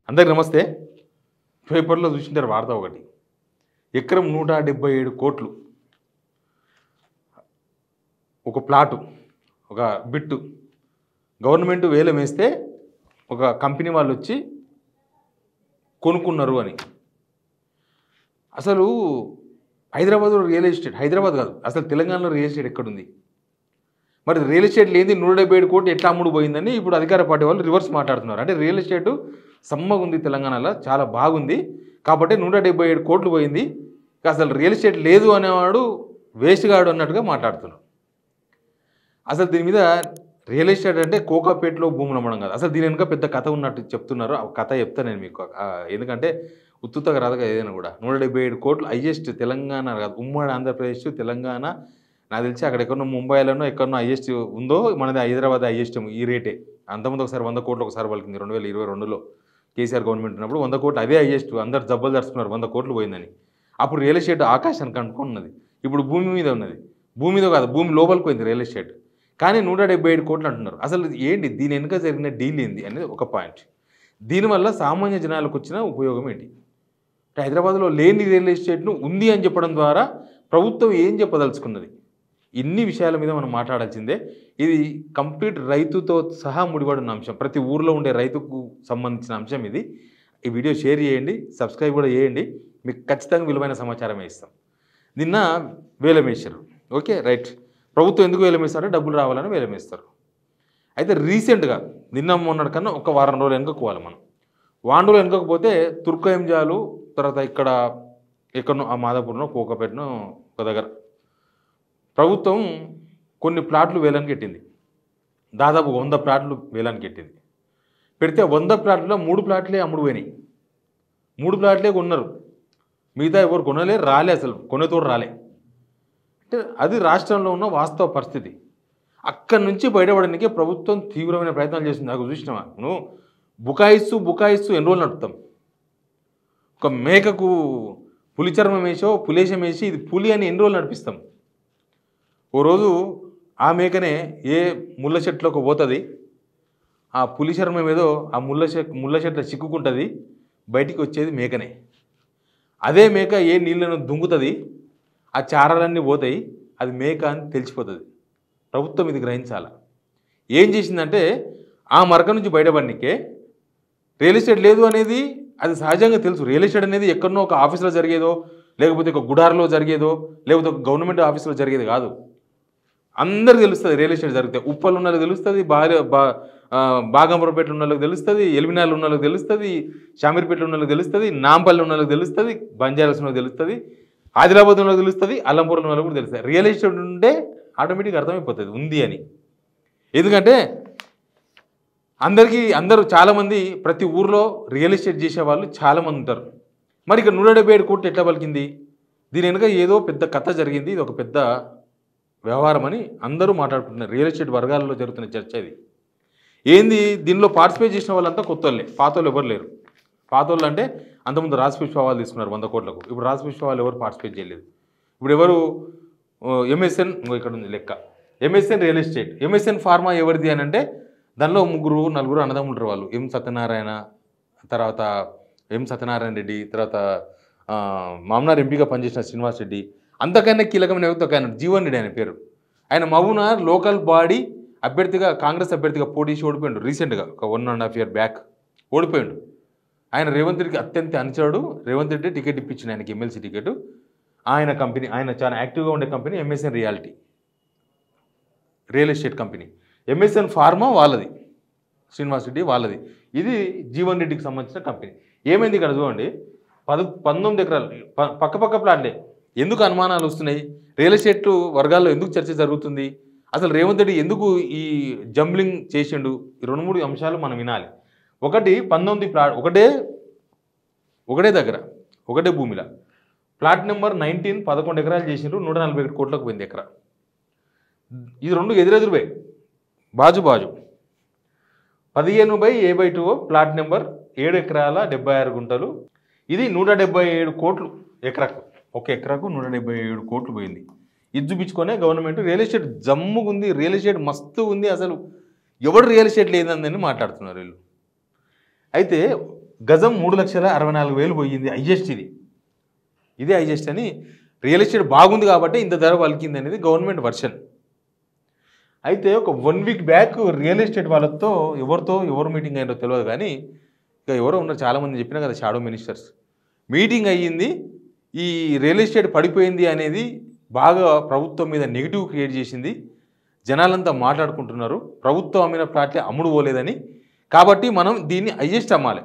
అందరికి నమస్తే. పేపర్లో చూసింటారు వార్త ఒకటి. ఎకరం 177 కోట్లు ఒక ప్లాటు, ఒక బిట్టు గవర్నమెంట్ వేలం వేస్తే ఒక కంపెనీ వాళ్ళు వచ్చి కొనుక్కున్నారు అని. అసలు హైదరాబాద్లో రియల్ ఎస్టేట్, హైదరాబాద్ కాదు అసలు తెలంగాణలో రియల్ ఎస్టేట్ ఎక్కడుంది? మరి రియల్ ఎస్టేట్ లేని 177 కోట్లు ఎట్లా అమ్ముడు పోయిందని ఇప్పుడు అధికార పార్టీ వాళ్ళు రివర్స్ మాట్లాడుతున్నారు. అంటే రియల్ ఎస్టేట్ సమ్మగా ఉంది, తెలంగాణలో చాలా బాగుంది కాబట్టి 177 కోట్లు పోయింది, అసలు రియల్ ఎస్టేట్ లేదు అనేవాడు వేస్ట్ గాడు అన్నట్టుగా మాట్లాడుతున్నారు. అసలు దీని మీద రియల్ ఎస్టేట్ అంటే కోకాపేటలో భూములు అమ్మడం కాదు, అసలు దీని వెనుక పెద్ద కథ ఉన్నట్టు చెప్తున్నారు. ఆ కథ చెప్తాను నేను మీకు, ఎందుకంటే ఉత్తుతగా రాదుగా ఏదైనా కూడా. 177 కోట్లు హైయెస్ట్ తెలంగాణ కాదు, ఉమ్మడి ఆంధ్రప్రదేశ్ తెలంగాణ, నాకు తెలిసి అక్కడ ఎక్కడో ముంబైలోనో ఎక్కడో హైయెస్ట్ ఉందో, మనది హైదరాబాద్ హైయెస్ట్ ఈ రేటే. అంతకుముందు ఒకసారి 100 కోట్లు ఒకసారి పలికింది 2022లో కేసీఆర్ గవర్నమెంట్ ఉన్నప్పుడు 100 కోట్లు అదే హైయెస్ట్, అందరు జబ్బలు దర్చుకున్నారు 100 కోట్లు పోయిందని. అప్పుడు రియల్ ఎస్టేట్ ఆకాశానికి అనుకున్నది, ఇప్పుడు భూమి మీద ఉన్నది. భూమి మీద కాదు, భూమి లోపలికి పోయింది రియల్ ఎస్టేట్. కానీ 177 కోట్లు అంటున్నారు. అసలు ఏంటి దీని వెనుక జరిగిన డీల్ ఏంది అనేది ఒక పాయింట్. దీనివల్ల సామాన్య జనాలకు వచ్చిన ఉపయోగం ఏంటి? హైదరాబాద్లో లేని రియల్ ఎస్టేట్ను ఉంది అని చెప్పడం ద్వారా ప్రభుత్వం ఏం చెప్పదలుచుకున్నది? ఇన్ని విషయాల మీద మనం మాట్లాడాల్సిందే. ఇది కంప్లీట్ రైతుతో సహా ముడిపడిన అంశం, ప్రతి ఊర్లో ఉండే రైతుకు సంబంధించిన అంశం ఇది. ఈ వీడియో షేర్ చేయండి, సబ్స్క్రైబ్ కూడా చేయండి, మీకు ఖచ్చితంగా విలువైన సమాచారమే ఇస్తాం. నిన్న వేలం వేశారు, ఓకే రైట్. ప్రభుత్వం ఎందుకు వేలం వేస్తారంటే డబ్బులు రావాలని వేలం వేస్తారు. అయితే రీసెంట్గా నిన్న మొన్నటి కన్నా ఒక వారం రోజులు వెనుకపోవాలి మనం. వారం రోజులు వెనుకపోతే తుర్కయంజాలు, తర్వాత ఎక్కడనో ఆ మాదాపూర్నో కోకాపేటనో ఒక దగ్గర ప్రభుత్వం కొన్ని ప్లాట్లు వేలానికి పెట్టింది. దాదాపు 100 ప్లాట్లు వేలానికి పెట్టింది. పెడితే 100 ప్లాట్లలో 3 ప్లాట్లే అమ్ముడు పోయినాయి. 3 ప్లాట్లే కొన్నారు, మిగతా ఎవరు కొనలే, రాలే, అసలు కొనేతోడు రాలే. అంటే అది రాష్ట్రంలో ఉన్న వాస్తవ పరిస్థితి. అక్కడి నుంచి బయటపడడానికే ప్రభుత్వం తీవ్రమైన ప్రయత్నాలు చేస్తుంది. నాకు చూసినావా నువ్వు, బుకాయిస్తూ ఎన్ని రోజులు నడుపుతాం? ఒక మేకకు పులి చర్మం వేసో పులేశం వేసి ఇది పులి అని ఎన్ని రోజులు నడిపిస్తాం? ఓ రోజు ఆ మేకనే ఏ ముళ్ళ చెట్లోకి పోతుంది, ఆ పులి చర్మం ఏదో ఆ ముళ్ళ చెట్ల చిక్కుకుంటుంది, బయటికి వచ్చేది మేకనే. అదే మేక ఏ నీళ్ళను దుంగుతుంది, ఆ చారాలన్నీ పోతాయి, అది మేక అని తెలిసిపోతుంది. ప్రభుత్వం ఇది గ్రహించాల. ఏం చేసిందంటే ఆ మరక నుంచి బయటపడికే రియల్ ఎస్టేట్ లేదు అనేది అది సహజంగా తెలుసు. రియల్ ఎస్టేట్ అనేది ఎక్కడనో ఒక ఆఫీస్లో జరిగేదో, లేకపోతే ఒక గుడార్లో జరిగేదో, లేకపోతే ఒక గవర్నమెంట్ ఆఫీస్లో జరిగేది కాదు. అందరికి తెలుస్తుంది రియల్ ఎస్టేట్ జరిగితే. ఉప్పల్ ఉన్న వాళ్ళకి తెలుస్తుంది, బాగంబరపేటలో ఉన్న వాళ్ళకి తెలుస్తుంది, ఎల్బినార్లో ఉన్న వాళ్ళకి తెలుస్తుంది, షామీర్పేటలో ఉన్న వాళ్ళకి తెలుస్తుంది, నాంపల్లి ఉన్న వాళ్ళకి తెలుస్తుంది, బంజారాస్ ఉన్న వాళ్ళకి తెలుస్తుంది, ఆదిలాబాద్ ఉన్న వాళ్ళకి తెలుస్తుంది, అల్లంపూర్ ఉన్న వాళ్ళకి కూడా తెలుస్తుంది. రియల్ ఎస్టేట్ ఉంటే ఆటోమేటిక్గా అర్థమైపోతుంది ఉంది అని. ఎందుకంటే అందరూ చాలామంది ప్రతి ఊర్లో రియల్ ఎస్టేట్ చేసేవాళ్ళు చాలామంది ఉంటారు. మరి ఇక్కడ 177 కోట్లు ఎట్లా పలికింది? దీని వెనుక ఏదో పెద్ద కథ జరిగింది, ఇది ఒక పెద్ద వ్యవహారం అని అందరూ మాట్లాడుకుంటున్నారు. రియల్ ఎస్టేట్ వర్గాల్లో జరుగుతున్న చర్చ ఇది. ఏంది దీనిలో పార్టిసిపేట్ చేసిన వాళ్ళంతా కొత్త వాళ్ళే, పాత వాళ్ళు ఎవరు లేరు. పాత వాళ్ళు అంటే అంతకుముందు రాజపుష్ప వాళ్ళు తీసుకున్నారు 100 కోట్లకు, ఇప్పుడు రాజపుష్ప వాళ్ళు ఎవరు పార్టిసిపేట్ చేయలేదు. ఇప్పుడు ఎవరు ఎంఎస్ఎన్, ఇక్కడ ఉంది లెక్క, MSN real estate, MSN pharma ఎవరిది అని అంటే దానిలో 3-4 అన్నదమ్ములు వాళ్ళు, ఎం సత్యనారాయణ, తర్వాత ఎం సత్యనారాయణ రెడ్డి, తర్వాత మామనార్ ఎంపీగా పనిచేసిన శ్రీనివాస్ రెడ్డి, అంతకన్నా కీలకమైన వ్యక్తి ఒక ఆయన జీవన్ రెడ్డి ఆయన పేరు. ఆయన మహబూబ్నగర్ లోకల్ బాడీ అభ్యర్థిగా, కాంగ్రెస్ అభ్యర్థిగా పోటీ చేసి ఓడిపోయాడు రీసెంట్గా, ఒక 1.5 year బ్యాక్ ఓడిపోయాడు. ఆయన రేవంత్ రెడ్డికి అత్యంత అనుచరుడు. రేవంత్ రెడ్డి టికెట్ ఇప్పించిన ఆయనకి, ఎమ్మెల్సీ టికెట్. ఆయన కంపెనీ, ఆయన చాలా యాక్టివ్గా ఉండే company MSN real estate company. MSN pharma వాళ్ళది, శ్రీనివాస్ రెడ్డి వాళ్ళది. ఇది జీవన్ రెడ్డికి సంబంధించిన కంపెనీ. ఏమైంది ఇక్కడ చూడండి, 19 ఎకరాలు పక్క ప్లాట్లే. ఎందుకు అనుమానాలు వస్తున్నాయి? రియల్ ఎస్టేట్ వర్గాల్లో ఎందుకు చర్చ జరుగుతుంది? అసలు రేవంత్ రెడ్డి ఎందుకు ఈ జంబ్లింగ్ చేసిండు? ఈ 2-3 అంశాలు మనం వినాలి. ఒకటి, 19 ప్లాట్ ఒకటే దగ్గర ఒకటే భూమిలో ప్లాట్ నెంబర్ 19 11 ఎకరాలు చేసిండ్రు, 141 కోట్లకు పోయింది ఎకరా. ఇది 2 ఎదురెదురువే, బాజు 15/A/2 ప్లాట్ నెంబర్ 7 ఎకరాల 76 గుంటలు. ఇది 177 కోట్లు ఎకరాకు, ఒక ఎకరాకు 177 కోట్లు పోయింది. ఇది చూపించుకొనే గవర్నమెంట్ రియల్ ఎస్టేట్ జమ్ముగుంది, రియల్ ఎస్టేట్ మస్తు ఉంది, అసలు ఎవడు రియల్ ఎస్టేట్ లేదని మాట్లాడుతున్నారు వీళ్ళు. అయితే గజం 3,64,000 పోయింది, హైయెస్ట్ ఇది. ఇదే హైయెస్ట్ అని రియల్ ఎస్టేట్ బాగుంది కాబట్టి ఇంత ధర పలికింది అనేది గవర్నమెంట్ వర్షన్. అయితే ఒక 1 వీక్ బ్యాక్ రియల్ ఎస్టేట్ వాళ్ళతో ఎవరు మీటింగ్ అయ్యారో తెలియదు కానీ ఇక ఎవరో ఉన్నారు, చాలామంది చెప్పినా కదా షాడో మినిస్టర్స్ మీటింగ్ అయ్యింది. ఈ రియల్ ఎస్టేట్ పడిపోయింది అనేది బాగా ప్రభుత్వం మీద నెగిటివ్ క్రియేట్ చేసింది. జనాలంతా మాట్లాడుకుంటున్నారు ప్రభుత్వం అమ్మిన ప్లాట్లే అమ్ముడు పోలేదని. కాబట్టి మనం దీన్ని హైయెస్ట్ అమ్మాలి,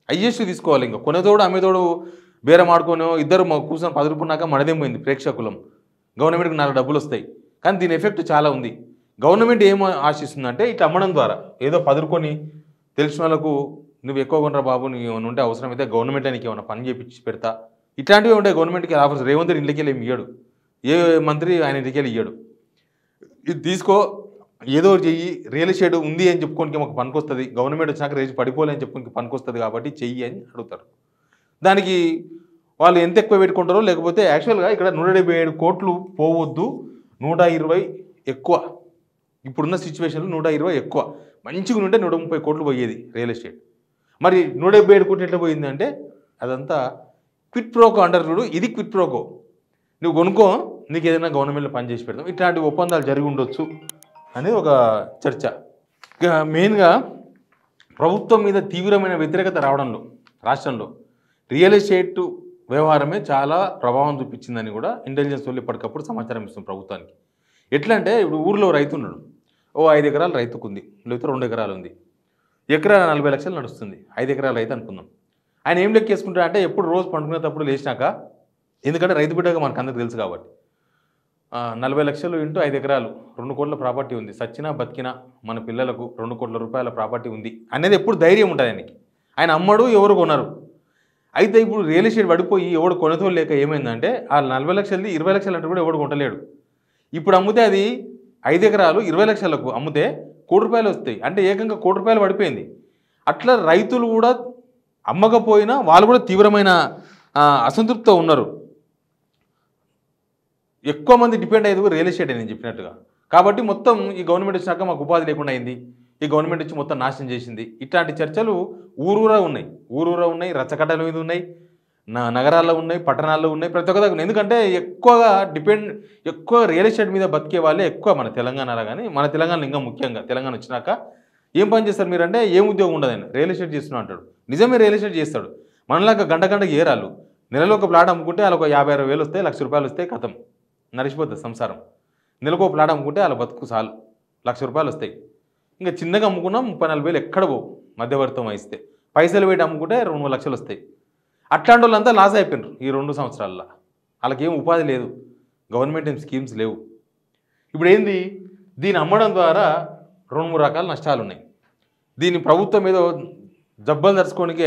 హైయెస్ట్ తీసుకోవాలి. ఇంకా కొనేతోడు అమ్మేతోడు బేరం ఆడుకొని ఇద్దరు కూర్చొని 10 రూపాయలక మనదేం పోయింది ప్రేక్షకులం. గవర్నమెంట్కి 4 డబ్బులు వస్తాయి కానీ దీని ఎఫెక్ట్ చాలా ఉంది. గవర్నమెంట్ ఏం ఆశిస్తుందంటే ఇట్లా అమ్మడం ద్వారా ఏదో 10 కొని తెలిసిన వాళ్ళకు నువ్వు ఎక్కువ కొనరా బాబు, నీకు ఏమైనా ఉంటే అవసరమైతే గవర్నమెంట్ నీకు ఏమైనా పని చేపించి పెడతా, ఇట్లాంటివి ఉంటాయి గవర్నమెంట్కి ఆఫర్స్. రేవంత్ రెడ్డి ఇంటికి వెళ్ళి ఇయ్యాడు, ఏ మంత్రి ఆయన ఇంటికి వెళ్ళి ఇయ్యాడు. ఇది తీసుకో ఏదో చెయ్యి, రియల్ ఎస్టేట్ ఉంది అని చెప్పుకోనికి మాకు పనికొస్తుంది, గవర్నమెంట్ వచ్చినాక రేజ్ పడిపోలే అని చెప్పుకోనికి పనికొస్తుంది కాబట్టి చెయ్యి అని అడుగుతారు. దానికి వాళ్ళు ఎంత ఎక్కువ పెట్టుకుంటారో, లేకపోతే యాక్చువల్గా ఇక్కడ 177 కోట్లు పోవద్దు, 120 ఎక్కువ. ఇప్పుడున్న సిచ్యువేషన్లో 120 ఎక్కువ, మంచిగా ఉంటే 130 కోట్లు పోయేది రియల్ ఎస్టేట్. మరి 177 కోట్లు ఎట్లా పోయిందంటే అదంతా క్విట్ ప్రోకో అంటారు చూడు, ఇది క్విట్ ప్రోకో. నువ్వు కొనుక్కో, నీకు ఏదైనా గవర్నమెంట్లో పనిచేసి పెడతాం, ఇట్లాంటి ఒప్పందాలు జరిగి ఉండొచ్చు అనేది ఒక చర్చ. ఇక మెయిన్గా ప్రభుత్వం మీద తీవ్రమైన వ్యతిరేకత రావడంలో రాష్ట్రంలో రియల్ ఎస్టేట్ వ్యవహారమే చాలా ప్రభావం చూపించిందని కూడా ఇంటెలిజెన్స్ వాళ్ళు ఎప్పటికప్పుడు సమాచారం ఇస్తుంది ప్రభుత్వానికి. ఎట్లా అంటే ఇప్పుడు ఊర్లో రైతు ఉన్నాడు, ఓ 5 ఎకరాలు రైతుకు ఉంది, లేకపోతే 2 ఎకరాలు ఉంది, ఎకరా 40 లక్షలు నడుస్తుంది, 5 ఎకరాలు రైతు అనుకుందాం. ఆయన ఏం లెక్కేసుకుంటాడు అంటే ఎప్పుడు రోజు పండుకునేటప్పుడు లేచినాక, ఎందుకంటే రైతు బిడ్డగా మనకు అందరికి తెలుసు కాబట్టి 40 లక్షలు ఇంటూ 5 ఎకరాలు 2 కోట్ల ప్రాపర్టీ ఉంది, సచ్చినా బతికినా మన పిల్లలకు 2 కోట్ల రూపాయల ప్రాపర్టీ ఉంది అనేది ఎప్పుడు ధైర్యం ఉంటుంది ఆయనకి. ఆయన అమ్మడు, ఎవరు కొనరు. అయితే ఇప్పుడు రియల్ ఎస్టేట్ పడిపోయి ఎవడు కొనతో లేక ఏమైందంటే ఆ 40 లక్షలది 20 లక్షలు అంటే కూడా ఎవడు కొంటలేడు. ఇప్పుడు అమ్మితే అది 5 ఎకరాలు 20 లక్షలకు అమ్మితే 1 కోటి రూపాయలు వస్తాయి, అంటే ఏకంగా 1 కోటి రూపాయలు పడిపోయింది. అట్లా రైతులు కూడా అమ్మకపోయినా వాళ్ళు కూడా తీవ్రమైన అసంతృప్తితో ఉన్నారు. ఎక్కువ మంది డిపెండ్ అయ్యేది రియల్ ఎస్టేట్ నేను చెప్పినట్టుగా. కాబట్టి మొత్తం ఈ గవర్నమెంట్ వచ్చినాక మాకు ఉపాధి లేకుండా అయింది, ఈ గవర్నమెంట్ వచ్చి మొత్తం నాశనం చేసింది, ఇట్లాంటి చర్చలు ఊరూరా ఉన్నాయి, రచ్చకట్టల మీద ఉన్నాయి, నగరాల్లో ఉన్నాయి, పట్టణాల్లో ఉన్నాయి, ప్రతి ఒక్క దగ్గర. ఎందుకంటే ఎక్కువ రియల్ ఎస్టేట్ మీద బతికే వాళ్ళే ఎక్కువ మన తెలంగాణలో. కానీ మన తెలంగాణలో ఇంకా ముఖ్యంగా తెలంగాణ వచ్చినాక ఏం పని చేస్తారు మీరంటే ఏం ఉద్యోగం ఉండదని రియల్ ఎస్టేట్ చేస్తున్నా అంటాడు. నిజమే రియల్ ఎస్టేట్ చేస్తాడు, మనలాగా గంటకి ఏరాలు. నెలలో ఒక ప్లాట్ అమ్ముకుంటే వాళ్ళకు 50-60 వేలు వస్తాయి, 1,00,000 రూపాయలు వస్తాయి, కథం నడిచిపోతుంది సంసారం. నెలకు ఒక ప్లాట్ అమ్ముకుంటే వాళ్ళ బతుకు చాలు 1,00,000 రూపాయలు వస్తాయి. ఇంకా చిన్నగా అమ్ముకున్నా 30-40 వేలు ఎక్కడ పోవు, మధ్యవర్తం వహిస్తే. పైసలు పెట్టి అమ్ముకుంటే 2-3 లక్షలు వస్తాయి. అట్లాంటి వాళ్ళంతా లాస్ అయిపోయినారు ఈ 2 సంవత్సరాల్లో. వాళ్ళకి ఏం ఉపాధి లేదు, గవర్నమెంట్ ఏం స్కీమ్స్ లేవు. ఇప్పుడు ఏంది, దీన్ని అమ్మడం ద్వారా 2-3 రకాల నష్టాలు ఉన్నాయి. దీన్ని ప్రభుత్వం ఏదో జబ్బలు తెరుచుకోనికి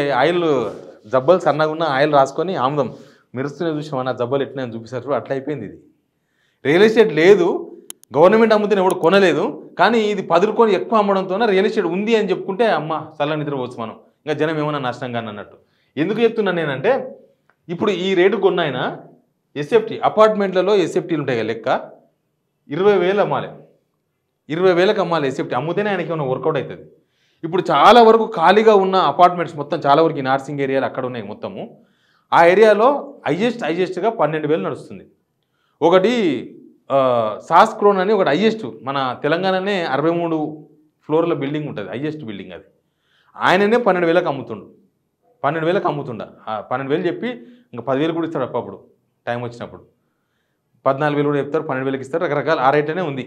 జబ్బలు సన్నగా ఉన్న ఆయిల్ రాసుకొని ఆముదం మెరుస్తూనే చూసామన్న జబ్బలు ఎట్లా చూపిస్తారు, అట్లా అయిపోయింది. ఇది రియల్ ఎస్టేట్ లేదు, గవర్నమెంట్ అమ్ముతేనే ఎవడు కొనలేదు, కానీ ఇది 10 కొని ఎక్కువ అమ్మడంతోనే రియల్ ఎస్టేట్ ఉంది అని చెప్పుకుంటే అమ్మ చల్ల నిద్రపోవచ్చు మనం, ఇంకా జనం ఏమన్నా నష్టం కానీ అన్నట్టు. ఎందుకు చెప్తున్నాను నేనంటే ఇప్పుడు ఈ రేటు కొన్నాయినా ఎస్ఎఫ్టీ అపార్ట్మెంట్లలో ఎస్ఎఫ్టీలు ఉంటాయి కదా, లెక్క 20,000 అమ్మాలి, 20,000కి అమ్మాలి ఎస్ఎఫ్టీ. అమ్ముతేనే ఆయనకి ఏమైనా వర్కౌట్ అవుతుంది. ఇప్పుడు చాలా వరకు ఖాళీగా ఉన్న అపార్ట్మెంట్స్ మొత్తం చాలా వరకు ఈ నార్సింగ్ ఏరియాలు అక్కడ ఉన్నాయి మొత్తము. ఆ ఏరియాలో హైయెస్ట్గా 12,000 నడుస్తుంది. ఒకటి సాస్ క్రోన్ అని ఒకటి హైయెస్ట్, మన తెలంగాణనే 63 ఫ్లోర్ల బిల్డింగ్ ఉంటుంది, హైయెస్ట్ బిల్డింగ్ అది. ఆయననే 12,000కి అమ్ముతుండు, 12,000కి అమ్ముతుండ. 12,000 చెప్పి ఇంకా 10,000 కూడా ఇస్తాడు అప్పుడు టైం వచ్చినప్పుడు. 14,000 కూడా చెప్తారు, 12,000కి ఇస్తారు, రకరకాల ఆ రేట్లోనే ఉంది.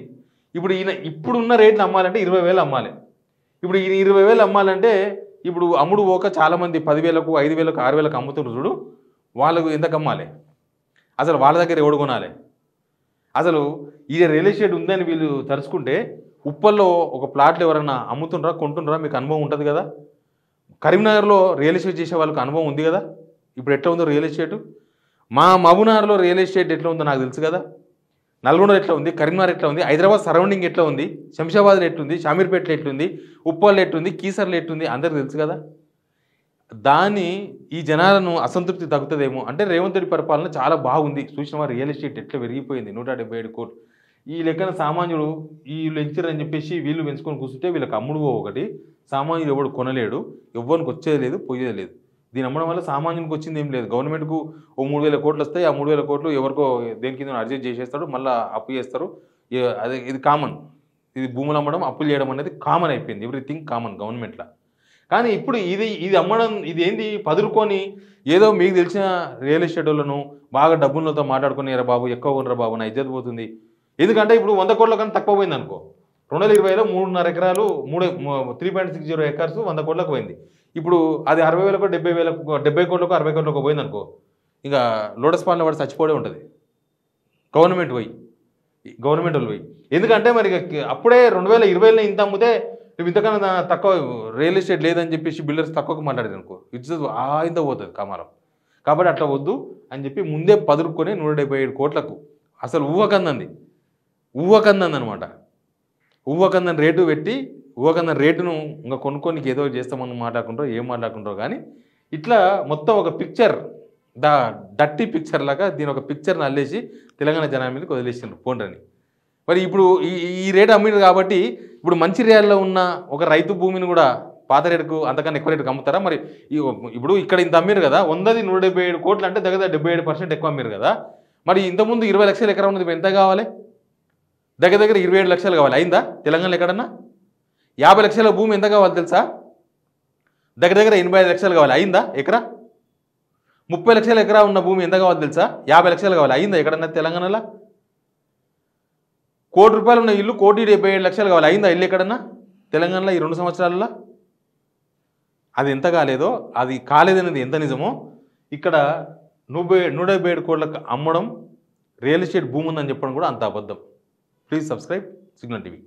ఇప్పుడు ఇప్పుడున్న రేట్లు అమ్మాలంటే 20,000 అమ్మాలి. ఇప్పుడు ఈ 20,000 అమ్మాలంటే ఇప్పుడు అమ్ముడు పోక చాలామంది 10,000కు 5,000కు 6,000కు అమ్ముతున్నారు చూడు, వాళ్ళకు ఎంతకు అమ్మాలి, అసలు వాళ్ళ దగ్గర ఎవడు కొనాలి? అసలు ఈ రియల్ ఎస్టేట్ ఉందని వీళ్ళు తరుచుకుంటే ఉప్పల్లో ఒక ప్లాట్లు ఎవరన్నా అమ్ముతుండ్రా కొంటుండ్రా, మీకు అనుభవం ఉంటుంది కదా. కరీంనగర్లో రియల్ ఎస్టేట్ చేసే వాళ్ళకి అనుభవం ఉంది కదా, ఇప్పుడు ఎట్లా ఉందో రియల్ ఎస్టేట్. మా మహబూబ్నగర్లో రియల్ ఎస్టేట్ ఎట్లా ఉందో నాకు తెలుసు కదా, నల్గొండ ఎట్లా ఉంది, కరీంనగర్ ఎట్లా ఉంది, హైదరాబాద్ సరౌండింగ్ ఎట్లా ఉంది, శంషాబాద్లో ఎట్లుంది, షామీర్పేటలో ఎట్లుంది, ఉప్పల్లో ఎట్లుంది, కీసర్లో ఎట్లుంది, అందరికీ తెలుసు కదా. దాన్ని ఈ జనాలను అసంతృప్తి తగ్గుతుందేమో అంటే రేవంత్ రెడ్డి పరిపాలన చాలా బాగుంది, చూసిన రియల్ ఎస్టేట్ ఎట్లా పెరిగిపోయింది 177 కోట్లు. ఈ లెక్కన సామాన్యుడు వీళ్ళు ఎంచారని చెప్పేసి వీళ్ళు పెంచుకొని కూర్చుంటే వీళ్ళకి అమ్ముడు ఒకటి, సామాన్యుడు ఎవడు కొనలేడు, ఎవ్వరికి వచ్చేది లేదు, పోయేది లేదు. దీని అమ్మడం వల్ల సామాన్యునికి వచ్చింది ఏం లేదు. గవర్నమెంట్‌కు ఓ 3,000 కోట్లు వస్తాయి. ఆ 3,000 కోట్లు ఎవరికో దేని కిందనో అడ్జస్ట్ చేసేస్తాడు. మళ్ళా అప్పు చేస్తారు. అదే ఇది కామన్. ఇది భూములు అమ్మడం, అప్పులు చేయడం అనేది కామన్ అయిపోయింది. ఎవ్రీథింగ్ కామన్ గవర్నమెంట్‌ల. కానీ ఇప్పుడు ఇది అమ్మడం ఇదేంది పదురుకొని ఏదో మీకు తెలిసిన రియల్ ఎస్టేటోళ్ళను బాగా డబ్బులతో మాట్లాడుకొని "ఏరా బాబు ఎక్కువ కొనరా బాబు నా ఇజ్జత్ పోతుంది." ఎందుకంటే ఇప్పుడు 100 కోట్ల కన్నా తక్కువ పోయిందనుకో. 2020లో 3.5 ఎకరాలు 3.60 ఎకర్స్ 100 కోట్లకు పోయింది. ఇప్పుడు అది 60,000కో 70,000కో 70 కోట్లకో 60 కోట్లకో పోయిందనుకో. ఇక లోటస్ పాండ్‌లో పడి చచ్చిపోవడే ఉంటది. గవర్నమెంట్ పోయి. గవర్నమెంటోళ్ళు పోయి. ఎందుకంటే మరి అప్పుడే 2020లో ఇంత అమ్మితే నువ్వు ఇంతకన్నా తక్కువ రియల్ ఎస్టేట్ లేదని చెప్పేసి బిల్డర్స్ తక్కువకు మాట్లాడారనుకో. ఇజ్జత్ ఇంత పోతుంది కమాలం. కాబట్టి అట్లా వద్దు అని చెప్పి ముందే పదురుకొని 177 కోట్లకు అసలు ఊహకందనమాట. ఊహకందని రేటు పెట్టి ఊహకందని రేటును ఇంకా కొనుక్కొని ఏదో చేస్తామని మాట్లాడుకుంటారో ఏం మాట్లాడుకుంటారో కానీ ఇట్లా మొత్తం ఒక పిక్చర్ డట్టి పిక్చర్ లాగా దీని ఒక పిక్చర్ని అల్లేసి తెలంగాణ జనాల మీదకి వదిలేసిండ్రు పోండ్రని. మరి ఇప్పుడు ఈ రేటు అమ్మిండ్రు కాబట్టి ఇప్పుడు మంచిర్యాలలో ఉన్న ఒక రైతు భూమిని కూడా పాత రేటుకు అంతకన్నా ఎక్కువ రేటుకు అమ్ముతారా? మరి ఇప్పుడు ఇక్కడ ఇంత అమ్మిరు కదా, 177 కోట్లు అంటే దగ్గర 77% ఎక్కువ అమ్మిరు కదా. మరి ఇంతకుముందు 20 లక్షల ఎకరం ఉన్నది ఎంత కావాలి? దగ్గర 27 లక్షలు కావాలి. అయిందా తెలంగాణలో ఎక్కడన్నా? 50 లక్షల భూమి ఎంత కావాలి తెలుసా? దగ్గర 85 లక్షలు కావాలి. అయిందా ఎకరా? 30 లక్షల ఎకరా ఉన్న భూమి ఎంత కావాలి తెలుసా? 50 లక్షలు కావాలి. అయిందా ఎక్కడన్నా తెలంగాణలో? ₹1 కోటి ఉన్న ఇల్లు 1,77,00,000 కావాలి. అయిందా ఇల్లు ఎక్కడన్నా తెలంగాణలో ఈ 2 సంవత్సరాలలో? అది ఎంత కాలేదో, అది కాలేదనేది ఎంత నిజమో ఇక్కడ 177 కోట్లకు అమ్మడం రియల్ ఎస్టేట్ భూమి ఉందని చెప్పడం కూడా అంత అబద్ధం. Please subscribe signal TV.